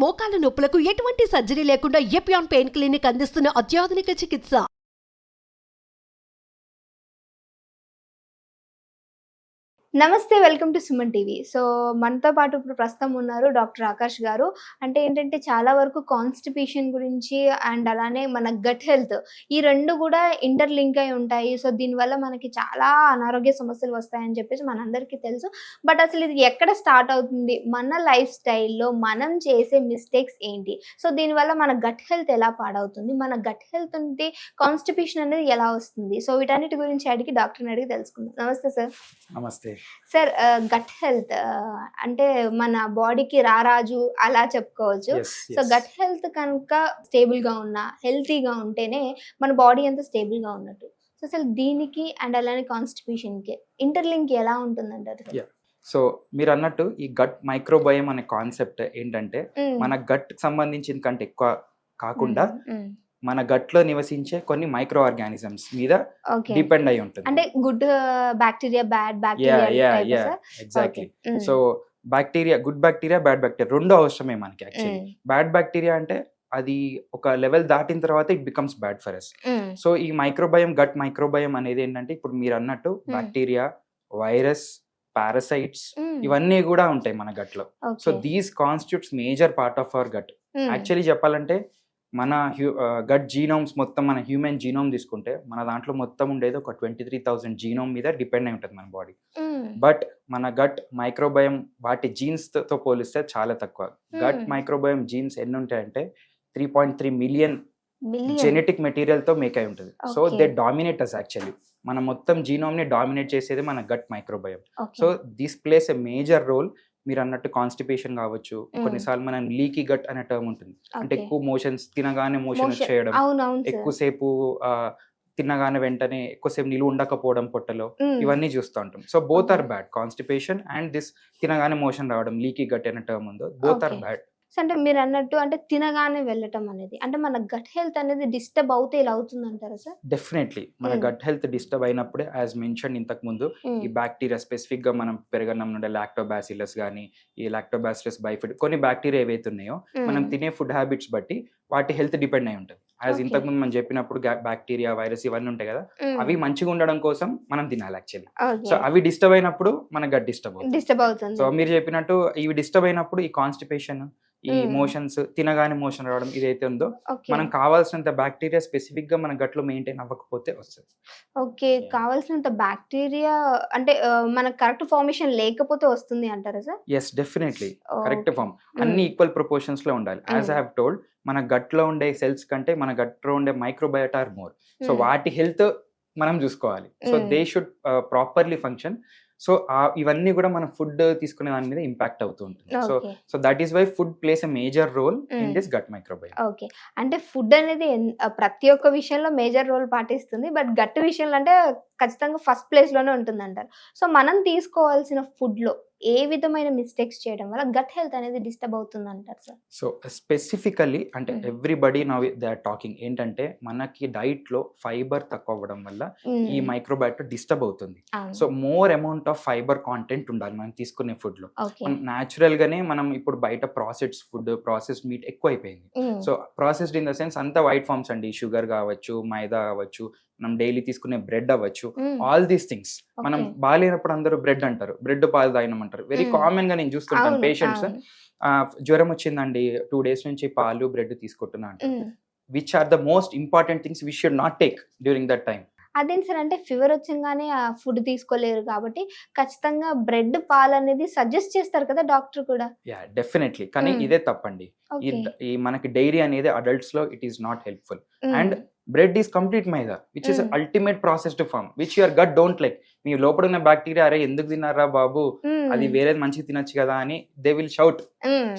మోకాల నొప్పులకు ఎటువంటి సర్జరీ లేకుండా ఎపియాన్ పెయిన్ క్లినిక్ అందిస్తున్న అత్యాధునిక చికిత్స. నమస్తే, welcome to Suman TV. So మనతో పాటు ఇప్పుడు ప్రస్తుతం ఉన్నారు డాక్టర్ ఆకాష్ గారు. అంటే ఏంటంటే చాలా వరకు కాన్స్టిపేషన్ గురించి అండ్ అలానే మన గట్ హెల్త్, ఈ రెండు కూడా ఇంటర్ లింక్ అయి ఉంటాయి. సో దీనివల్ల మనకి చాలా అనారోగ్య సమస్యలు వస్తాయని చెప్పేసి మనందరికీ తెలుసు. బట్ అసలు ఇది ఎక్కడ స్టార్ట్ అవుతుంది, మన లైఫ్ స్టైల్లో మనం చేసే మిస్టేక్స్ ఏంటి, సో దీనివల్ల మన గట్ హెల్త్ ఎలా పాడవుతుంది, మన గట్ హెల్త్ నుండి కాన్స్టిపేషన్ అనేది ఎలా వస్తుంది, సో వీటన్నిటి గురించి అడిగి డాక్టర్ని అడిగి తెలుసుకుందాం. నమస్తే సార్. నమస్తే సార్, గట్ హెల్త్ అంటే మన బాడీకి రారాజు అలా చెప్పుకోవచ్చు. సో గట్ హెల్త్ కనుక స్టేబుల్ గా ఉన్నా, హెల్తీగా ఉంటేనే మన బాడీ అంతా స్టేబుల్ గా ఉన్నట్టు. సో అసలు దీనికి అండ్ అలానే కాన్స్టిపేషన్ కి ఇంటర్లింక్ ఎలా ఉంటుందంటారు? సో మీరు అన్నట్టు ఈ గట్ మైక్రోబయోమ్ అనే కాన్సెప్ట్ ఏంటంటే మన గట్ సంబంధించిన కంటే ఎక్కువ కాకుండా మన గట్ లో నివసించే కొన్ని మైక్రో ఆర్గానిజమ్స్ మీద డిపెండ్ అయి ఉంటుంది. అంటే good bacteria, bad bacteria. Exactly. So bacteria, good bacteria, bad bacteria రెండు అవసరమే మనకి. యాక్చువల్లీ బ్యాడ్ బ్యాక్టీరియా అంటే అది ఒక లెవెల్ దాటిన తర్వాత it becomes bad for us. So ఈ మైక్రోబయోమ్, గట్ మైక్రోబయోమ్ అనేది ఏంటంటే ఇప్పుడు మీరు అన్నట్టు బ్యాక్టీరియా, వైరస్, పారాసైట్స్ ఇవన్నీ కూడా ఉంటాయి మన గట్ లో. So these constitutes major part of our gut. Actually చెప్పాలంటే మన గట్ జీనోమ్స్ మొత్తం, మన హ్యూమన్ జీనోమ్ తీసుకుంటే మన దాంట్లో మొత్తం ఉండేది ఒక 23,000 జీనోమ్ మీద డిపెండ్ అయి ఉంటుంది మన బాడీ. బట్ మన గట్ మైక్రోబయోమ్ వాటి జీన్స్ తో పోలిస్తే చాలా తక్కువ. గట్ మైక్రోబయోమ్ జీన్స్ ఎన్ని ఉంటాయంటే 3.3 మిలియన్ జెనెటిక్ మెటీరియల్ తో మేక్ అయి ఉంటుంది. So they dominate us. Actually మన మొత్తం జీనోమ్ ని డామినేట్ చేసేది మన gut microbiome. So this plays a major role. మీరు అన్నట్టు కాన్స్టిపేషన్ కావచ్చు, కొన్నిసార్లు మనం లీకీ గట్ అనే టర్మ్ ఉంటుంది. అంటే ఎక్కువ మోషన్స్, తినగానే మోషన్ చేయడం, ఎక్కువసేపు తినగానే వెంటనే ఎక్కువసేపు నిలువ ఉండకపోవడం పొట్టలో, ఇవన్నీ చూస్తూ ఉంటాం. So both are bad. Constipation and this తినగానే మోషన్ రావడం, లీకీ గట్ అనే టర్మ్ ఉందో, బోత్ ఆర్ బ్యాడ్. అంటే మీరు అన్నట్టు అంటే తినగానే వెళ్ళటం అనేది అంటే మన గట్ హెల్త్ అనేది డిస్టర్బ్ అవుతే ఇలా అవుతుంది అంటారా సార్? డెఫినెట్లీ మన గట్ హెల్త్ డిస్టర్బ్ అయినప్పుడే, యాజ్ మెన్షన్ ఇంతకు ముందు, ఈ బ్యాక్టీరియా స్పెసిఫిక్ గా మనం పెరగడం నుండి లాక్టోబాసిల్లస్ కానీ, ఈ లాక్టోబాసిల్లస్ బైఫిడ్, కొన్ని బ్యాక్టీరియా ఏవైతే ఉన్నాయో మనం తినే ఫుడ్ హ్యాబిట్స్ బట్టి వాటి హెల్త్ డిపెండ్ అయి ఉంటుంది. యాజ్ ఇంతకు ముందు మనం చెప్పినప్పుడు బ్యాక్టీరియా, వైరస్ ఇవన్నీ ఉంటాయి కదా, అవి మంచిగా ఉండడం కోసం మనం తినాలి యాక్చువల్లీ. సో అవి డిస్టర్బ్ అయినప్పుడు మన గట్ డిస్టర్బ్ అవుతుంది. సో మీరు చెప్పినట్టు ఇవి డిస్టర్బ్ అయినప్పుడు ఈ కాన్స్టిపేషన్, ఈ మోషన్స్, తినగానే మోషన్ రావడం ఇదైతే ఉందో, మనం కావాల్సినంత బ్యాక్టీరియా స్పెసిఫిక్ గా మన గట్ లో మెయింటైన్ అవ్వకపోతే వస్తుంది. ఓకే, కావాల్సినంత బ్యాక్టీరియా అంటే మనకు కరెక్ట్ ఫార్మేషన్ లేకపోతే వస్తుంది అంటారా sir? Yes, definitely correct form అన్ని ఈక్వల్ ప్రపోర్షన్స్ లో ఉండాలి. యాజ్ ఐ హావ్ టోల్డ్, మన గట్ లో ఉండే సెల్స్ కంటే మన గట్ లో ఉండే మైక్రోబయోటా ఆర్ మోర్. సో వాటి హెల్త్ మనం చూసుకోవాలి. So they should properly function. So ఇవన్నీ కూడా మన ఫుడ్ తీసుకునే దాని మీద ఇంపాక్ట్ అవుతూ ఉంటుంది. So that is why food plays a major role in this gut microbiome. Okay, అంటే ఫుడ్ అనేది ప్రతి ఒక్క విషయంలో మేజర్ రోల్ పాటిస్తుంది, బట్ గట్ విషయంలో అంటే ఖచ్చితంగా ఫస్ట్ ప్లేస్ లోనే ఉంటుంది అంటారు. సో మనం తీసుకోవాల్సిన ఫుడ్ లో ఏ విధమైన మిస్టేక్స్ చేయడం వల్ల గట్ హెల్త్ అనేది డిస్టర్బ్ అవుతుంది అంటారు సార్? సో స్పెసిఫికల్లీ అంటే everybody now they are talking ఏంటంటే మనకి డైట్ లో ఫైబర్ తక్కువ అవ్వడం వల్ల ఈ మైక్రోబయోటా డిస్టర్బ్ అవుతుంది. So more amount of fibre content ఉండాలి మనం తీసుకునే ఫుడ్ లో. న్యాచురల్ గానే మనం ఇప్పుడు బయట ప్రాసెస్డ్ ఫుడ్, ప్రాసెస్డ్ మీట్ ఎక్కువ అయిపోయింది. So processed in the sense అంతా వైట్ ఫార్మ్స్ అండి, షుగర్ కావచ్చు, మైదా కావచ్చు, మనం డైలీ తీసుకునే బ్రెడ్ అవ్వచ్చు, ఆల్ దీస్ థింగ్స్. మనం బాగాలేనప్పుడు అందరూ బ్రెడ్ అంటారు, బ్రెడ్ పాలు తాగినామంటారు. వెరీ కామన్ గా నేను చూస్తుంటాను పేషెంట్స్, జ్వరం వచ్చిందండి 2 days నుంచి పాలు బ్రెడ్ తీసుకుంటున్నా అంటారు. Which are the most important things we should not take during that time. అదేంటి సార్, అంటే ఫీవర్ వచ్చంగానే ఆ ఫుడ్ తీసుకోలేరు కాబట్టి ఖచ్చితంగా బ్రెడ్ పాలు అనేది సజెస్ట్ చేస్తారు కదా డాక్టర్ కూడా? Yeah, definitely. కానీ ఇదే తప్పండి. ఈ మనకి డైరీ అనేది అడల్ట్స్ లో it is not helpful. And bread is complete maida, which is ultimate processed form, which your gut don't like. మీ లోపల ఉన్న బ్యాక్టీరియా, అరే ఎందుకు తిన్నారా బాబు, అది వేరేది మంచిగా తినొచ్చు కదా అని దే విల్ షౌట్.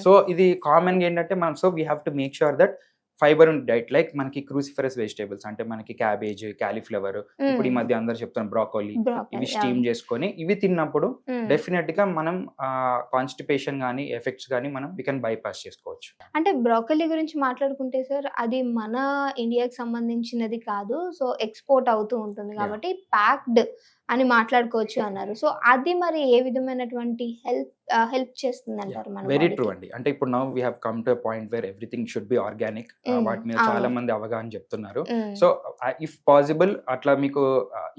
సో ఇది కామన్ గా ఏంటంటే మనం, so we have to make sure that fibre ఉంది డైట్. లైక్ మనకి క్రూసిఫరస్ వెజిటేబుల్స్ అంటే మనకి క్యాబేజ్, క్యాలీఫ్లవర్, ఇప్పుడు ఈ మధ్య అందరు చెప్తున్నారు బ్రాకోలీ, ఇవి స్టీమ్ చేసుకొని ఇవి తిన్నప్పుడు డెఫినెట్ గా మనం కాన్స్టిపేషన్ గానీ ఎఫెక్ట్స్ గానీ మనం వి కెన్ బైపాస్ చేసుకోవచ్చు. అంటే బ్రాకోలీ గురించి మాట్లాడుకుంటే సార్, అది మన ఇండియాకి సంబంధించినది కాదు, సో ఎక్స్పోర్ట్ అవుతూ ఉంటుంది కాబట్టి ప్యాక్డ్ అని మాట్లాడుకోవచ్చు అన్నారు. సో అది మరి ఏ విధమైనటువంటి హెల్ప్ చేస్తుంది అంటారు మన వెరీ ట్రూ బాడీకి? అండి. అంటే ఇప్పుడు now we have come to point where everything should be organic. వాటి మీద చాలా అవును. మంది అవగాహన చెప్తున్నారు. ఉమ్, సో ఇఫ్ పాసిబుల్ అట్లా మీకు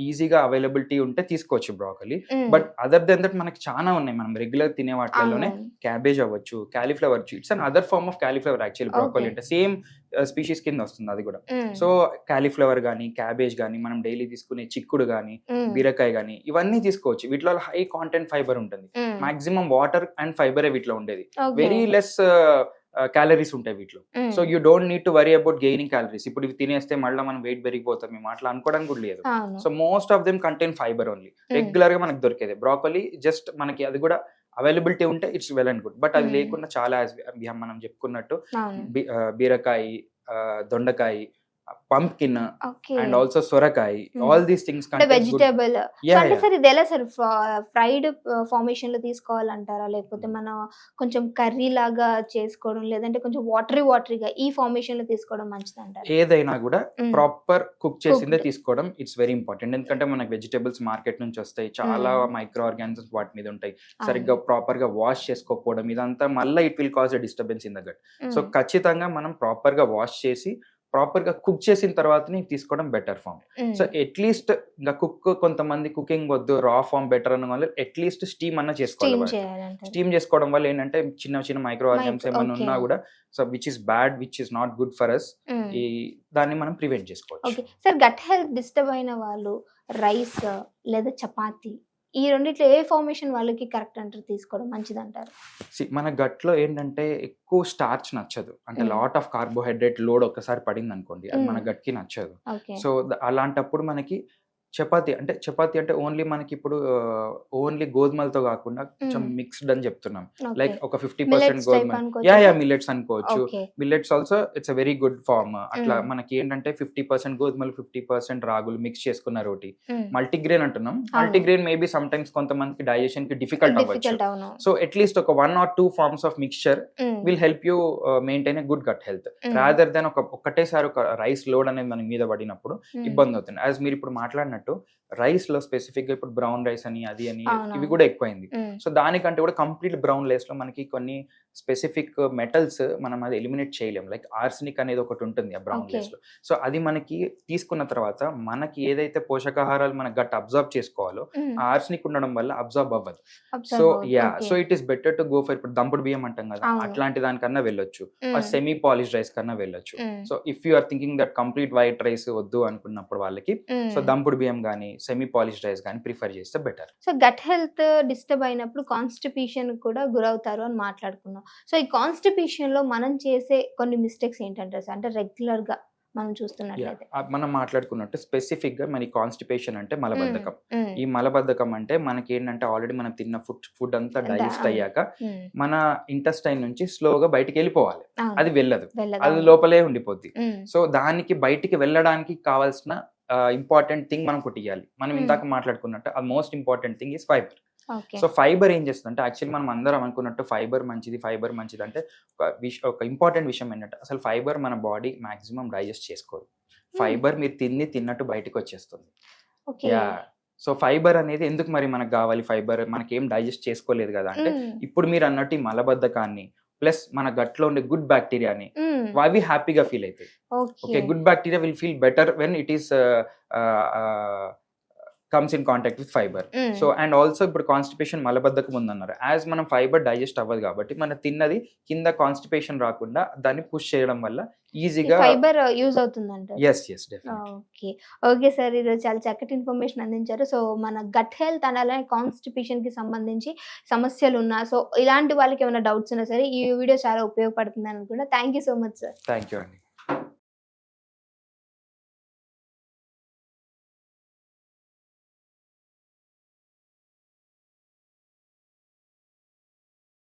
ఈజీగా అవైలబిలిటీ ఉంటే తీసుకోవచ్చు broccoli. Um, but other than that మనకి చాలా ఉన్నాయి మనం రెగ్యులర్ తినే వాటిలోనే. అవును. క్యాబేజ్ అవ్వచ్చు, cauliflower, it's an other form of cauliflower actually. Broccoli Okay. అంటే సేమ్ స్పీషీస్ కింద వస్తుంది అది కూడా. ఉమ్, సో క్యాలీఫ్లవర్ కానీ, క్యాబేజ్ కానీ, మనం డైలీ తీసుకునే చిక్కుడు కానీ, ఉమ్, బీరకాయ కానీ, ఇవన్నీ తీసుకోవచ్చు. వీటిలో హై కాంటెంట్ ఫైబర్ ఉంటుంది. ఉమ్, మాక్సిమం వాటర్ అండ్ ఫైబరే వీటిలో ఉండేది. okay. వెరీ లెస్ క్యాలరీస్ ఉంటాయి వీటిలో. Um, so you don't need to worry about gaining calories. ఇప్పుడు ఇవి తినేస్తే మళ్ళీ మనం వెయిట్ పెరిగిపోతాం మేము అట్లా అనుకోవడానికి కూడా లేదు. అవును. So most of them contain fibre only. Regular గా మనకు దొరికేది బ్రోకలీ. జస్ట్ మనకి అది కూడా అవైలబిలిటీ ఉంటే it's well and good. But అది లేకుండా చాలా మనం చెప్పుకున్నట్టు అవును. బీరకాయ, దొండకాయ, పంప్కిన్ ఓకే. అండ్ ఆల్సో సొరకాయ, ఆల్ దీస్ థింగ్స్ అంటే వెజిటేబుల్ యా అంటే సార్ ఇది ఎలా సార్ ఫ్రైడ్ ఫార్మేషన్ లో తీసుకోవాలంటారా, లేకపోతే మనం కొంచెం కర్రీ లాగా చేసుకోవడం, లేదంటే కొంచెం వాటరీగా ఈ ఫార్మేషన్ లో తీసుకోవడం మంచిది అంటారా? ఏదైనా కూడా మ్మ్. ప్రాపర్ కుక్ చేసిందే Cooked. తీసుకోవడం ఇట్స్ వెరీ ఇంపార్టెంట్. ఎందుకంటే మనకి వెజిటేబుల్స్ మార్కెట్ నుంచి వస్తాయి, చాలా మ్మ్. మైక్రో ఆర్గానిజమ్స్ వాటి మీద ఉంటాయి. అవును. సరిగ్గా ప్రాపర్ గా వాష్ చేసుకోకపోవడం ఇదంతా మళ్ళీ it will cause a disturbance in the gut. So um, ఖచ్చితంగా మనం ప్రాపర్ గా వాష్ చేసి ప్రాపర్ గా కుక్ చేసిన తర్వాతనే తీసుకోవడం బెటర్ ఫామ్. ఉమ్, సో అట్లీస్ట్ ఇంకా కుక్ కొంతమంది కుకింగ్ వద్దు రా ఫామ్ బెటర్ అన్న వాళ్ళు అట్లీస్ట్ స్టీమ్ అన్న స్టీమ్ చేసుకోవాలి. చేయాలంటారు. స్టీమ్ చేసుకోవడం వల్ల ఏంటంటే చిన్న చిన్న మైక్రో ఆర్గానిజమ్స్ ఏమైనా okay. ఉన్నా కూడా so which is bad, which is not good for us, um, ఈ దాన్ని మనం ప్రివెంట్ చేసుకోవచ్చు. Okay sir. Gut health disturb అయిన వాళ్ళు రైస్ లేదా చపాతి ఈ రెండిట్లో ఏ ఫార్మేషన్ వాళ్ళకి కరెక్ట్ అంటారు, తీసుకోవడం మంచిది అంటారు? మన గట్లో ఏంటంటే ఎక్కువ స్టార్చ్ నచ్చదు. అంటే లాట్ ఆఫ్ కార్బోహైడ్రేట్ లోడ్ ఒక్కసారి పడింది అనుకోండి, అది మన గట్ కి నచ్చదు. ఓకే. సో అలాంటప్పుడు మనకి చపాతి అంటే ఓన్లీ మనకి ఇప్పుడు ఓన్లీ గోధుమలతో కాకుండా కొంచెం మిక్స్డ్ అని చెప్తున్నాం. లైక్ ఒక 50% Millets type గోధుమ, అనుకోవచ్చా? మిల్లెట్స్ అనుకోవచ్చు. Okay. Millets also it's a very good form. అట్లా Mm. మనకి ఏంటంటే 50% గోధుమలు 50% రాగులు మిక్స్ చేసుకున్న రోటీ, ఉమ్, మల్టీగ్రెయిన్ అంటున్నాం. అవును. మల్టీగ్రెయిన్ మేబీ సమ్ టైమ్స్ కొంతమందికి డైజెషన్ కి డిఫికల్ట్ అవ్వచ్చు. డిఫికల్ట్ అవును. సో అట్లీస్ట్ ఒక 1 or 2 forms of mixture um, will help you maintain a good gut health. Um, rather than ఒక్కటేసారి ఒక రైస్ లోడ్ అనేది మన మీద పడినప్పుడు ఉమ్, ఇబ్బంది అవుతుంది. యాజ్ మీరు ఇప్పుడు మాట్లాడినట్టు రైస్ లో స్పెసిఫిక్ గా ఇప్పుడు బ్రౌన్ రైస్ అని అది అని అవునవును. ఇవి కూడా ఎక్కువైంది. ఉమ్, సో దానికంటే కూడా కంప్లీట్ బ్రౌన్ రైస్ లో మనకి కొన్ని స్పెసిఫిక్ మెటల్స్ మనం అది ఎలిమినేట్ చేయలేం. లైక్ ఆర్సెనిక్ అనేది ఒకటి ఉంటుంది ఆ బ్రౌన్ Okay. రైస్ లో. సో అది మనకి తీసుకున్న తర్వాత మనకి ఏదైతే పోషకాహారాలు మన గట్ అబ్జర్వ్ చేసుకోవాలో ఉమ్, ఆ ఆర్సెనిక్ ఉండడం వల్ల అబ్జర్వ్ అవ్వదు. observe సో అవుతుంది. Okay. So it is better to go for ఇప్పుడు దంపుడు బియ్యం అంటాం కదా, అవును. అట్లాంటి దానికన్నా వెళ్ళొచ్చు. ఉమ్, సెమీ పాలిష్ రైస్ కన్నా వెళ్ళొచ్చు. Um, so if you are thinking that complete white rice వద్దు అనుకున్నప్పుడు వాళ్ళకి ఉమ్. సో దంపుడు బియ్యం కానీ సెమీ పాలిష్ రైస్ కానీ ప్రిఫర్ చేస్తే better. So gut health disturb అయినప్పుడు కాన్స్టిపేషన్ కూడా గురవుతారు అని మాట్లాడుకున్నాం. సో ఈ కాన్స్టిపేషన్ లో మనం చేసే కొన్ని మిస్టేక్స్ ఏంటంటారు సార్? అంటే రెగ్యులర్ గా మనం చూస్తున్నట్లయితే. మనం మాట్లాడుకున్నట్టు స్పెసిఫిక్ గా మన కాన్స్టిపేషన్ అంటే మలబద్ధకం. ఉమ్, ఈ మలబద్ధకం అంటే మనకి ఏంటంటే ఆల్రెడీ మనం తిన్న ఫుడ్ అంతా డైజెస్ట్ అవును. అయ్యాక ఉమ్, మన ఇంటెస్టైన్ నుంచి స్లోగా బయటికి వెళ్ళిపోవాలి. అవును. అది వెళ్ళదు, వెళ్ళదు. అది లోపలే ఉండిపోద్ది. ఉమ్, సో దానికి బయటికి వెళ్ళడానికి కావాల్సిన ఇంపార్టెంట్ థింగ్ మనం కొట్టియాలి. మనం ఇందాక మాట్లాడుకున్నట్టు ఆ most important thing is fibre. Okay. So fibre ఏం చేస్తుందంటే యాక్చువల్లీ మనం అందరం అనుకున్నట్టు ఫైబర్ మంచిది అంటే ఒక ఇంపార్టెంట్ విషయం ఏంటంటే అసలు ఫైబర్ మన బాడీ మాక్సిమం డైజెస్ట్ చేసుకోదు. ఫైబర్ మీరు తిన్నట్టు బయటకు వచ్చేస్తుంది. ఓకే. యా. సో ఫైబర్ అనేది ఎందుకు మరి మనకు కావాలి? ఫైబర్ మనకి ఏం డైజెస్ట్ చేసుకోలేదు కదా అంటే ఉమ్, ఇప్పుడు మీరు అన్నట్టు ఈ మలబద్ధకాన్ని ప్లస్ మన గట్లో ఉండే గుడ్ బ్యాక్టీరియాని ఉమ్, అవి హ్యాపీగా ఫీల్ అవుతాయి. Okay. Okay, good bacteria will feel better when it is comes in contact with fibre. Um, so and also ఇప్పుడు కాన్స్టిపేషన్ మలబద్ధకం ఉందన్నారు. యాజ్ మనం ఫైబర్ డైజెస్ట్ అవ్వదు కాబట్టి మన తిన్నది కింద కాన్స్టిపేషన్ రాకుండా దాన్ని పుష్ చేయడం వల్ల ఈజీగా ఫైబర్ యూజ్ అవుతుందంట. Yes definitely. Okay. Okay sir, ఈరోజు చాలా చక్కటి ఇన్ఫర్మేషన్ అందించారు. సో మన గట్ హెల్త్ అండ్ అలానే కాన్స్టిపేషన్ కి సంబంధించి సమస్యలు ఉన్నా, సో ఇలాంటి వాళ్ళకి ఏమైనా డౌట్స్ ఉన్నా సరే ఈ వీడియో చాలా ఉపయోగపడుతుంది అనుకుంటా. Thank you so much sir. Thank you అండి.